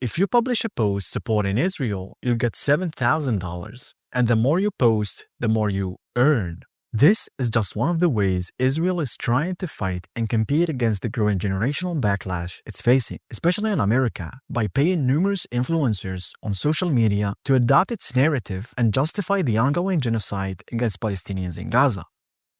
If you publish a post supporting Israel, you get $7,000. And the more you post, the more you earn. This is just one of the ways Israel is trying to fight and compete against the growing generational backlash it's facing, especially in America, by paying numerous influencers on social media to adopt its narrative and justify the ongoing genocide against Palestinians in Gaza.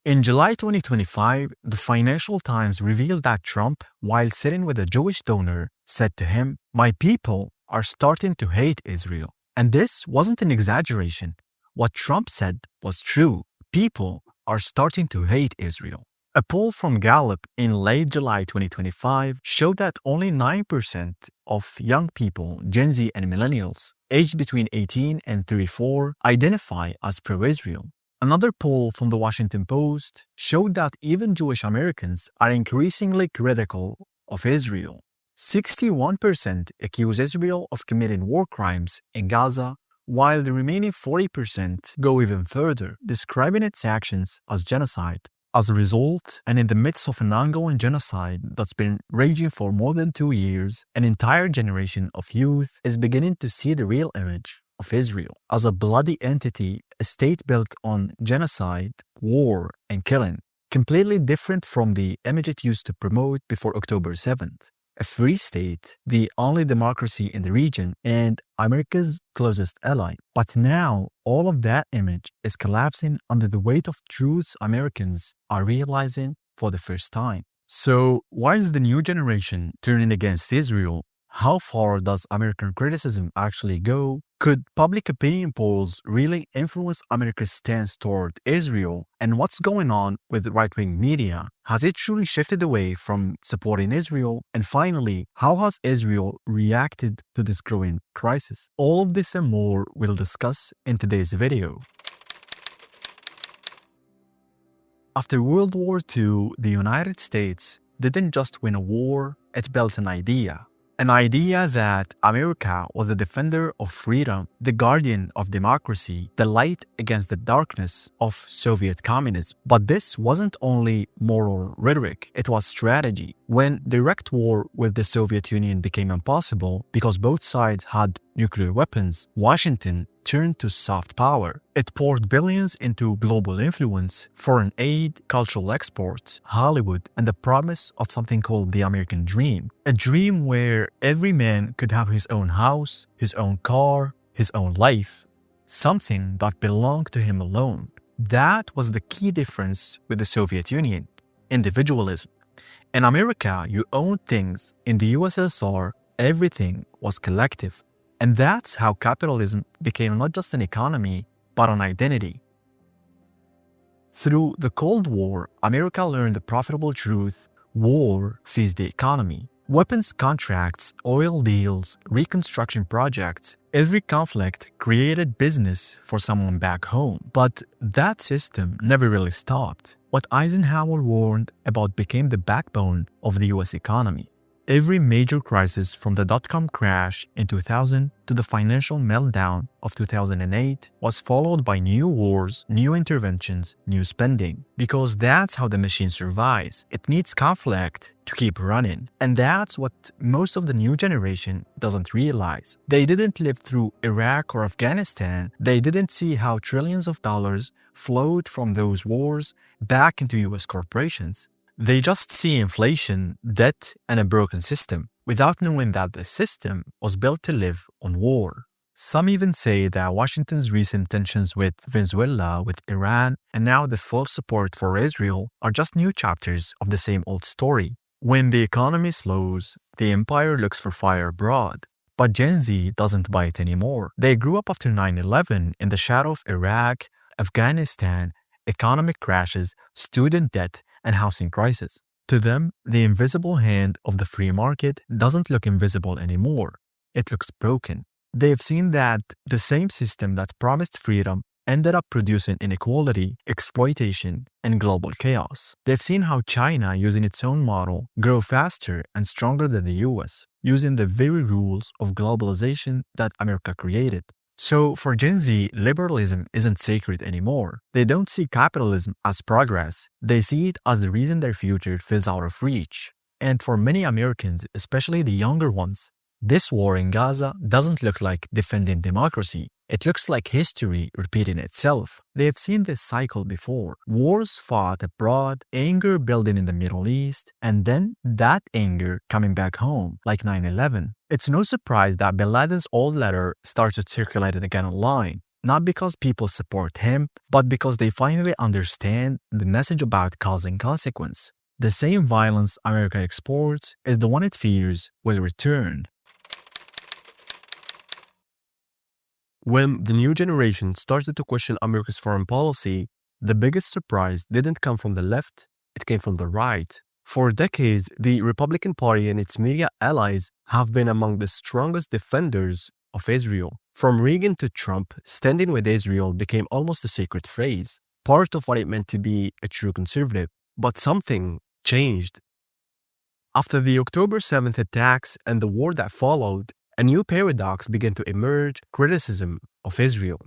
In July 2025, the Financial Times revealed that Trump, while sitting with a Jewish donor, said to him, "My people are starting to hate Israel." And this wasn't an exaggeration. What Trump said was true. People are starting to hate Israel. A poll from Gallup in late July 2025 showed that only 9% of young people, Gen Z and Millennials, aged between 18 and 34, identify as pro-Israel. Another poll from the Washington Post showed that even Jewish Americans are increasingly critical of Israel. 61% accuse Israel of committing war crimes in Gaza, while the remaining 40% go even further, describing its actions as genocide. As a result, and in the midst of an ongoing genocide that's been raging for more than 2 years, an entire generation of youth is beginning to see the real image of Israel as a bloody entity, a state built on genocide, war, and killing, completely different from the image it used to promote before October 7th. A free state, the only democracy in the region, and America's closest ally. But now, all of that image is collapsing under the weight of truths Americans are realizing for the first time. So, why is the new generation turning against Israel? How far does American criticism actually go? Could public opinion polls really influence America's stance toward Israel? And what's going on with right-wing media? Has it truly shifted away from supporting Israel? And finally, how has Israel reacted to this growing crisis? All of this and more we'll discuss in today's video. After World War II, the United States didn't just win a war, it built an idea. An idea that America was the defender of freedom, the guardian of democracy, the light against the darkness of Soviet communism. But this wasn't only moral rhetoric, it was strategy. When direct war with the Soviet Union became impossible because both sides had nuclear weapons, Washington turned to soft power. It poured billions into global influence, foreign aid, cultural exports, Hollywood, and the promise of something called the American dream. A dream where every man could have his own house, his own car, his own life. Something that belonged to him alone. That was the key difference with the Soviet Union. Individualism. In America, you owned things. In the USSR, everything was collective. And that's how capitalism became not just an economy, but an identity. Through the Cold War, America learned the profitable truth: war feeds the economy. Weapons contracts, oil deals, reconstruction projects, every conflict created business for someone back home. But that system never really stopped. What Eisenhower warned about became the backbone of the US economy. Every major crisis from the dot-com crash in 2000 to the financial meltdown of 2008 was followed by new wars, new interventions, new spending. Because that's how the machine survives. It needs conflict to keep running. And that's what most of the new generation doesn't realize. They didn't live through Iraq or Afghanistan. They didn't see how trillions of dollars flowed from those wars back into US corporations. They just see inflation, debt, and a broken system, without knowing that the system was built to live on war. Some even say that Washington's recent tensions with Venezuela, with Iran, and now the full support for Israel are just new chapters of the same old story. When the economy slows, the empire looks for fire abroad. But Gen Z doesn't buy it anymore. They grew up after 9/11 in the shadow of Iraq, Afghanistan, economic crashes, student debt, and housing crisis. To them, the invisible hand of the free market doesn't look invisible anymore. It looks broken. They've seen that the same system that promised freedom ended up producing inequality, exploitation, and global chaos. They've seen how China, using its own model, grew faster and stronger than the US, using the very rules of globalization that America created. So for Gen Z, liberalism isn't sacred anymore. They don't see capitalism as progress. They see it as the reason their future feels out of reach. And for many Americans, especially the younger ones, This war in Gaza doesn't look like defending democracy. It looks like history repeating itself. They have seen this cycle before. Wars fought abroad, anger building in the Middle East, and then that anger coming back home, like 9/11. It's no surprise that Bin Laden's old letter started circulating again online. Not because people support him, but because they finally understand the message about cause and consequence. The same violence America exports is the one it fears will return. When the new generation started to question America's foreign policy, the biggest surprise didn't come from the left, it came from the right. For decades, the Republican Party and its media allies have been among the strongest defenders of Israel. From Reagan to Trump, standing with Israel became almost a sacred phrase, part of what it meant to be a true conservative. But something changed. After the October 7th attacks and the war that followed, a new paradox began to emerge: criticism of Israel.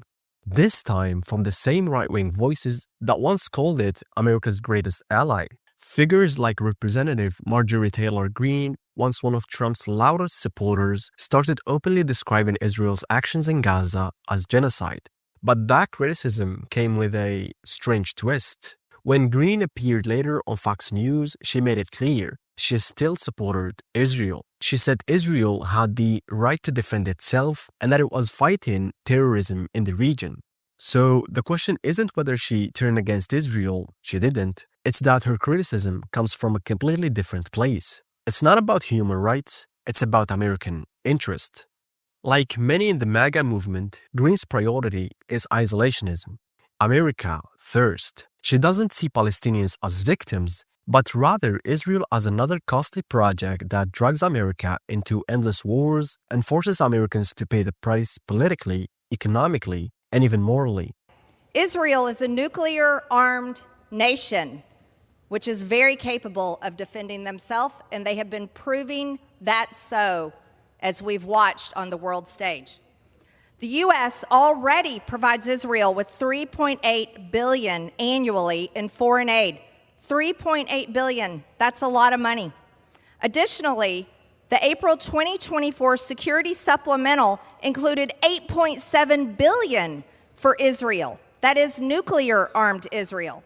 This time from the same right-wing voices that once called it America's greatest ally. Figures like Representative Marjorie Taylor Greene, once one of Trump's loudest supporters, started openly describing Israel's actions in Gaza as genocide. But that criticism came with a strange twist. When Greene appeared later on Fox News, she made it clear she still supported Israel. She said Israel had the right to defend itself and that it was fighting terrorism in the region. So the question isn't whether she turned against Israel, she didn't. It's that her criticism comes from a completely different place. It's not about human rights, it's about American interest. Like many in the MAGA movement, Greene's priority is isolationism. America first. She doesn't see Palestinians as victims, but rather Israel as another costly project that drags America into endless wars and forces Americans to pay the price politically, economically, and even morally. Israel is a nuclear-armed nation, which is very capable of defending themselves, and they have been proving that so as we've watched on the world stage. The U.S. already provides Israel with $3.8 billion annually in foreign aid. $3.8 billion, that's a lot of money. Additionally, the April 2024 Security Supplemental included $8.7 billion for Israel. That is nuclear-armed Israel.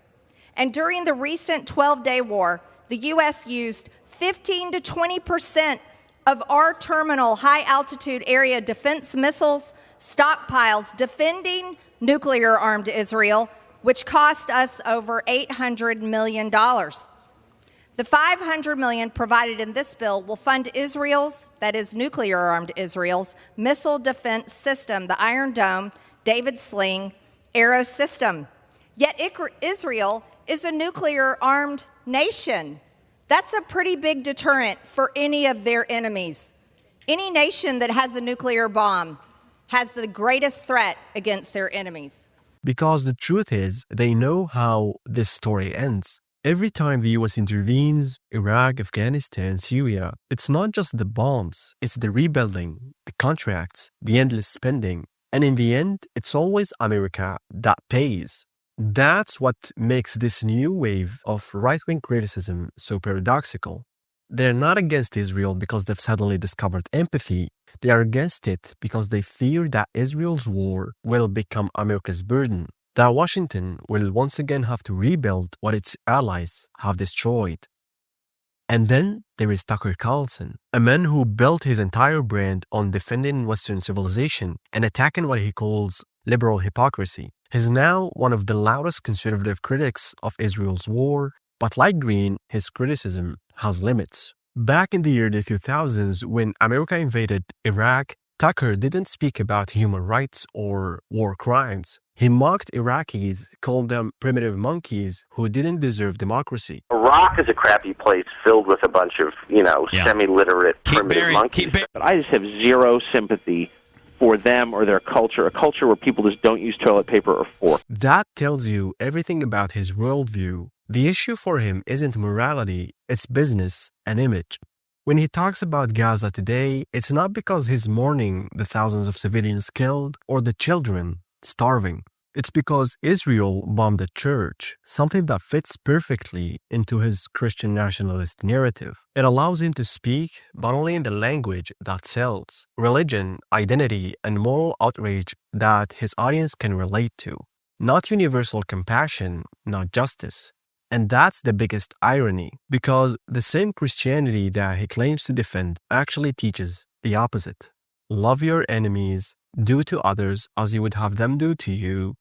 And during the recent 12-day war, the U.S. used 15 to 20% of our terminal high-altitude area defense missiles stockpiles defending nuclear-armed Israel, which cost us over $800 million. The $500 million provided in this bill will fund Israel's, that is nuclear-armed Israel's, missile defense system, the Iron Dome, David Sling, Arrow system. Yet Israel is a nuclear-armed nation. That's a pretty big deterrent for any of their enemies. Any nation that has a nuclear bomb has the greatest threat against their enemies. Because the truth is, they know how this story ends. Every time the US intervenes, Iraq, Afghanistan, Syria, it's not just the bombs, it's the rebuilding, the contracts, the endless spending. And in the end, it's always America that pays. That's what makes this new wave of right-wing criticism so paradoxical. They're not against Israel because they've suddenly discovered empathy. They are against it because they fear that Israel's war will become America's burden, that Washington will once again have to rebuild what its allies have destroyed. And then there is Tucker Carlson, a man who built his entire brand on defending Western civilization and attacking what he calls liberal hypocrisy. He's now one of the loudest conservative critics of Israel's war, but like Greene, his criticism has limits. Back in the early 2000s, when America invaded Iraq, Tucker didn't speak about human rights or war crimes. He mocked Iraqis, called them primitive monkeys who didn't deserve democracy. Iraq is a crappy place filled with a bunch of, semi-literate primitive monkeys. But I just have zero sympathy for them or their culture, a culture where people just don't use toilet paper or fork. That tells you everything about his worldview. The issue for him isn't morality, it's business and image. When he talks about Gaza today, it's not because he's mourning the thousands of civilians killed or the children starving. It's because Israel bombed the church, something that fits perfectly into his Christian nationalist narrative. It allows him to speak, but only in the language that sells, religion, identity, and moral outrage that his audience can relate to. Not universal compassion, not justice. And that's the biggest irony, because the same Christianity that he claims to defend actually teaches the opposite. Love your enemies, do to others as you would have them do to you,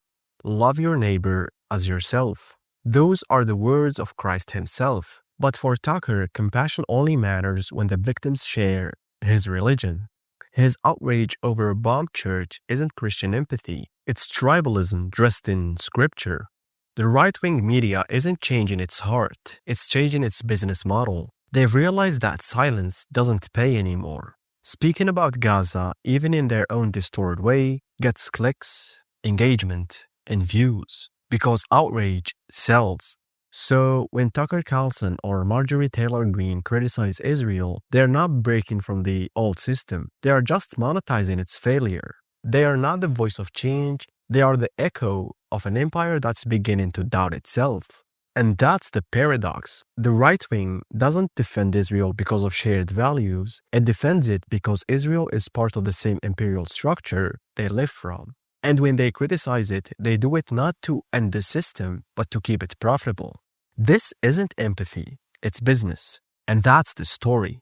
love your neighbor as yourself. Those are the words of Christ himself. But for Tucker, compassion only matters when the victims share his religion. His outrage over a bombed church isn't Christian empathy, it's tribalism dressed in scripture. The right-wing media isn't changing its heart, it's changing its business model. They've realized that silence doesn't pay anymore. Speaking about Gaza, even in their own distorted way, gets clicks, engagement, and views, because outrage sells. So when Tucker Carlson or Marjorie Taylor Greene criticize Israel, they're not breaking from the old system. They are just monetizing its failure. They are not the voice of change. They are the echo of an empire that's beginning to doubt itself. And that's the paradox. The right wing doesn't defend Israel because of shared values. It defends it because Israel is part of the same imperial structure they live from. And when they criticize it, they do it not to end the system, but to keep it profitable. This isn't empathy, it's business. And that's the story.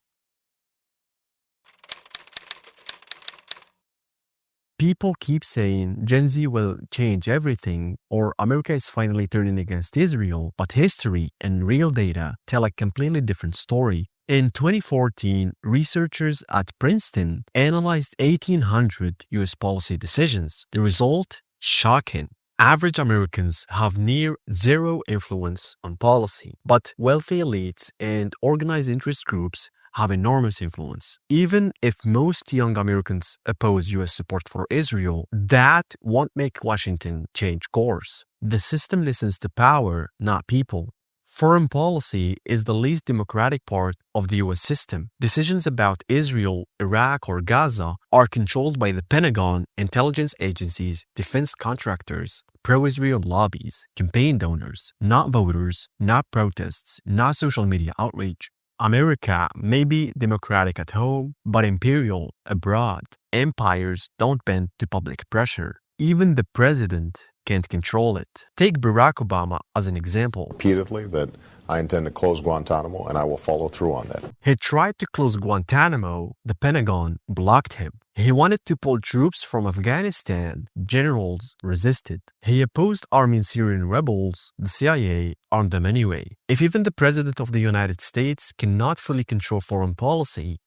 People keep saying Gen Z will change everything or America is finally turning against Israel, but history and real data tell a completely different story. In 2014, researchers at Princeton analyzed 1,800 US policy decisions. The result? Shocking. Average Americans have near zero influence on policy, but wealthy elites and organized interest groups have enormous influence. Even if most young Americans oppose US support for Israel, that won't make Washington change course. The system listens to power, not people. Foreign policy is the least democratic part of the US system. Decisions about Israel, Iraq, or Gaza are controlled by the Pentagon, intelligence agencies, defense contractors, pro-Israel lobbies, campaign donors, not voters, not protests, not social media outrage. America may be democratic at home, but imperial abroad. Empires don't bend to public pressure. Even the president can't control it. Take Barack Obama as an example. Repeatedly that I intend to close Guantanamo and I will follow through on that. He tried to close Guantanamo. The Pentagon blocked him. He wanted to pull troops from Afghanistan. Generals resisted. He opposed arming Syrian rebels. The CIA armed them anyway. If even the President of the United States cannot fully control foreign policy,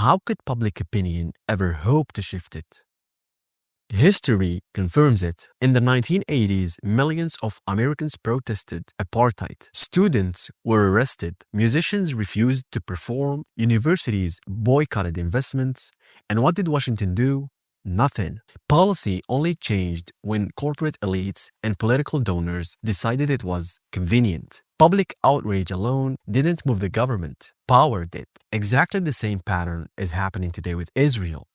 how could public opinion ever hope to shift it? History confirms it. In the 1980s, millions of Americans protested apartheid. Students were arrested. Musicians refused to perform. Universities boycotted investments. And what did Washington do? Nothing. Policy only changed when corporate elites and political donors decided it was convenient. Public outrage alone didn't move the government. Power did. Exactly the same pattern is happening today with Israel.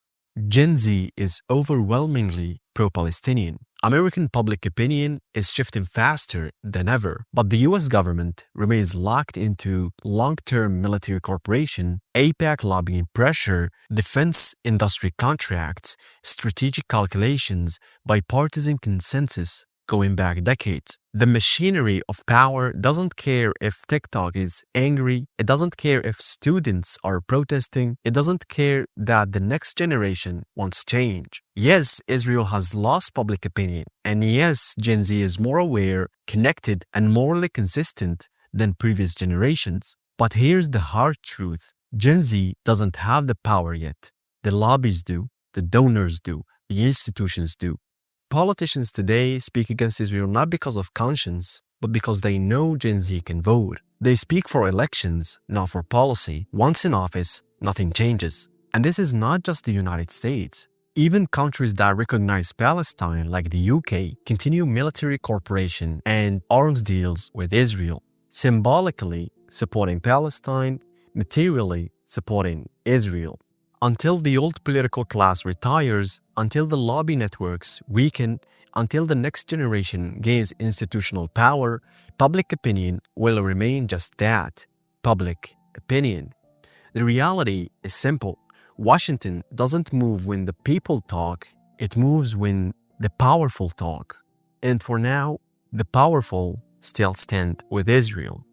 Gen Z is overwhelmingly pro-Palestinian. American public opinion is shifting faster than ever, but the US government remains locked into long-term military cooperation, AIPAC lobbying pressure, defense industry contracts, strategic calculations, bipartisan consensus going back decades. The machinery of power doesn't care if TikTok is angry, it doesn't care if students are protesting, it doesn't care that the next generation wants change. Yes, Israel has lost public opinion, and yes, Gen Z is more aware, connected, and morally consistent than previous generations. But here's the hard truth. Gen Z doesn't have the power yet. The lobbies do, the donors do, the institutions do. Politicians today speak against Israel not because of conscience, but because they know Gen Z can vote. They speak for elections, not for policy. Once in office, nothing changes. And this is not just the United States. Even countries that recognize Palestine, like the UK, continue military cooperation and arms deals with Israel, symbolically supporting Palestine, materially supporting Israel. Until the old political class retires, until the lobby networks weaken, until the next generation gains institutional power, public opinion will remain just that, public opinion. The reality is simple. Washington doesn't move when the people talk, it moves when the powerful talk. And for now, the powerful still stand with Israel.